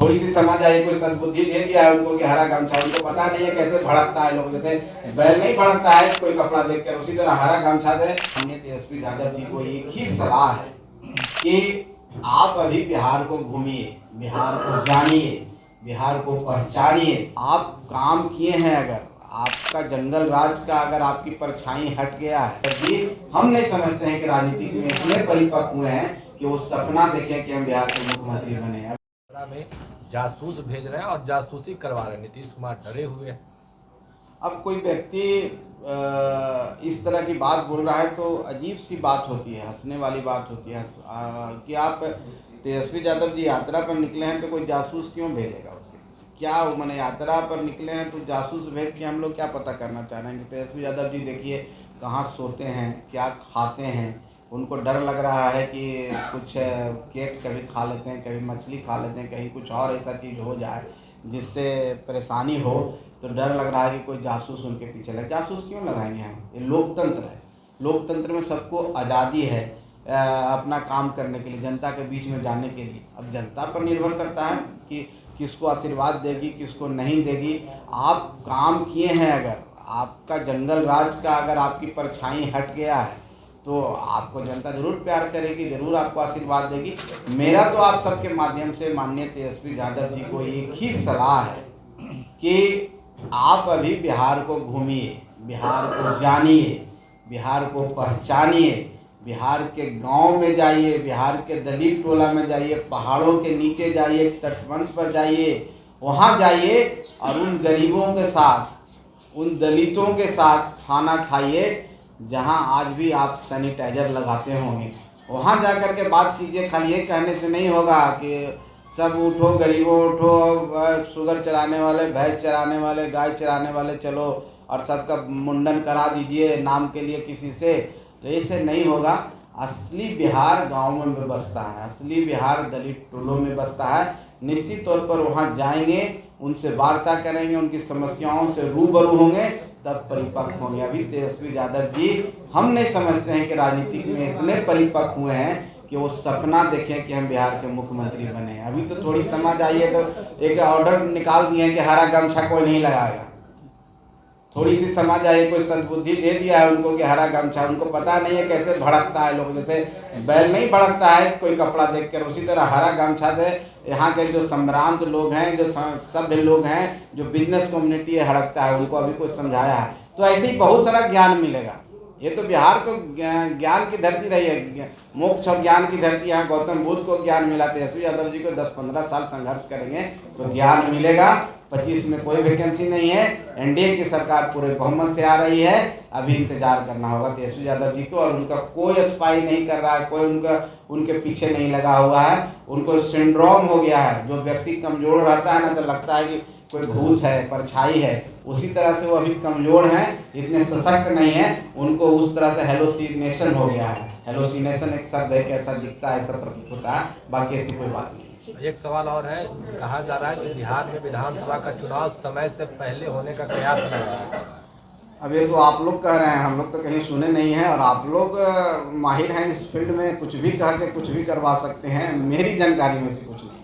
थोड़ी सी समझ आई, कोई सद्बुद्धि दे दिया है उनको कि हरा गमछा, उनको पता नहीं है कैसे भड़कता है लोग, जैसे बैल नहीं भड़कता है कोई कपड़ा देखकर, उसी तरह हरा गमछा से। हमने तेजस्वी यादव जी को एक ही सलाह है कि आप अभी बिहार को घूमिए, बिहार को जानिए, बिहार को पहचानिए। आप काम किए हैं, अगर आपका जंगल राज का अगर आपकी परछाई हट गया है, तभी हम नहीं समझते हैं कि राजनीति में इतने परिपक्व हुए हैं कि वो सपना देखें कि हम बिहार के मुख्यमंत्री बने। में जासूस भेज रहे हैं और जासूसी करवा रहे हैं, नीतीश कुमार डरे हुए हैं। अब कोई व्यक्ति इस तरह की बात बोल रहा है तो अजीब सी बात होती है, हंसने वाली बात होती है कि आप तेजस्वी यादव जी यात्रा पर निकले हैं तो कोई जासूस क्यों भेजेगा उसके, क्या मैंने यात्रा पर निकले हैं तो जासूस भेज के हम लोग क्या पता करना चाह रहे हैं कि तेजस्वी यादव जी देखिए कहाँ सोते हैं, क्या खाते हैं। उनको डर लग रहा है कि कुछ केक कभी खा लेते हैं, कभी मछली खा लेते हैं, कहीं कुछ और ऐसा चीज़ हो जाए जिससे परेशानी हो, तो डर लग रहा है कि कोई जासूस उनके पीछे लगे। जासूस क्यों लगाएंगे हम, ये लोकतंत्र है, लोकतंत्र में सबको आज़ादी है अपना काम करने के लिए, जनता के बीच में जाने के लिए। अब जनता पर निर्भर करता है कि किसको आशीर्वाद देगी, किसको नहीं देगी। आप काम किए हैं, अगर आपका जंगल राज का अगर आपकी परछाई हट गया है तो आपको जनता जरूर प्यार करेगी, जरूर आपको आशीर्वाद देगी। मेरा तो आप सबके माध्यम से माननीय तेजस्वी यादव जी को एक ही सलाह है कि आप अभी बिहार को घूमिए, बिहार को जानिए, बिहार को पहचानिए, बिहार के गांव में जाइए, बिहार के दलित टोला में जाइए, पहाड़ों के नीचे जाइए, तटबंध पर जाइए, वहाँ जाइए और उन गरीबों के साथ, उन दलितों के साथ खाना खाइए जहाँ आज भी आप सैनिटाइजर लगाते होंगे। वहाँ जा कर के बात कीजिए। खाली ये कहने से नहीं होगा कि सब उठो गरीबों उठो, शुगर चराने वाले, भैंस चराने वाले, गाय चराने वाले चलो और सबका मुंडन करा दीजिए नाम के लिए किसी से, तो ऐसे नहीं होगा। असली बिहार गाँव में बसता है, असली बिहार दलित टोलों में बसता है। निश्चित तौर पर वहाँ जाएंगे, उनसे वार्ता करेंगे, उनकी समस्याओं से रूबरू होंगे, तब परिपक्व होंगे। अभी तेजस्वी यादव जी हम नहीं समझते हैं कि राजनीति में इतने परिपक्व हुए हैं कि वो सपना देखें कि हम बिहार के मुख्यमंत्री बने। अभी तो थोड़ी समझ आई है तो एक ऑर्डर निकाल दिए हैं कि हरा गमछा कोई नहीं लगाएगा। थोड़ी सी समझ आई, कोई सद्बुद्धि दे दिया है उनको कि हरा गमछा, उनको पता नहीं है कैसे भड़कता है लोग, जैसे बैल नहीं भड़कता है कोई कपड़ा देखकर, उसी तरह हरा गमछा से यहाँ के जो संभ्रांत लोग हैं, जो सभ्य लोग हैं, जो बिजनेस कम्युनिटी है, हड़कता है, उनको अभी कुछ समझाया है तो ऐसे ही बहुत सारा ज्ञान मिलेगा। ये तो बिहार को ज्ञान की धरती रही है, मोक्ष और ज्ञान की धरती। यहाँ गौतम बुद्ध को ज्ञान मिला, तेजस्वी यादव जी को 10-15 साल संघर्ष करेंगे तो ज्ञान मिलेगा। 25 में कोई वैकेंसी नहीं है, एनडीए की सरकार पूरे बहुमत से आ रही है। अभी इंतजार करना होगा तेजस्वी यादव जी को, और उनका कोई स्पाई नहीं कर रहा है, कोई उनके पीछे नहीं लगा हुआ है। उनको सिंड्रोम हो गया है, जो व्यक्ति कमजोर रहता है ना तो लगता है कि कोई भूत है, परछाई है, उसी तरह से वो अभी कमजोर हैं, इतने सशक्त नहीं है। उनको उस तरह से हेलोसिनेशन हो गया है। हेलोसिनेशन एक शब्द है कि ऐसा दिखता है, ऐसा प्रतीत होता है, बाकी ऐसी कोई बात नहीं। एक सवाल और है, कहा जा रहा है कि बिहार में विधानसभा का चुनाव समय से पहले होने का कयास लग रहा है। अब ये तो आप लोग कह रहे हैं, हम लोग तो कहीं सुने नहीं हैं, और आप लोग माहिर हैं इस फील्ड में, कुछ भी कह के कुछ भी करवा सकते हैं। मेरी जानकारी में से कुछ नहीं।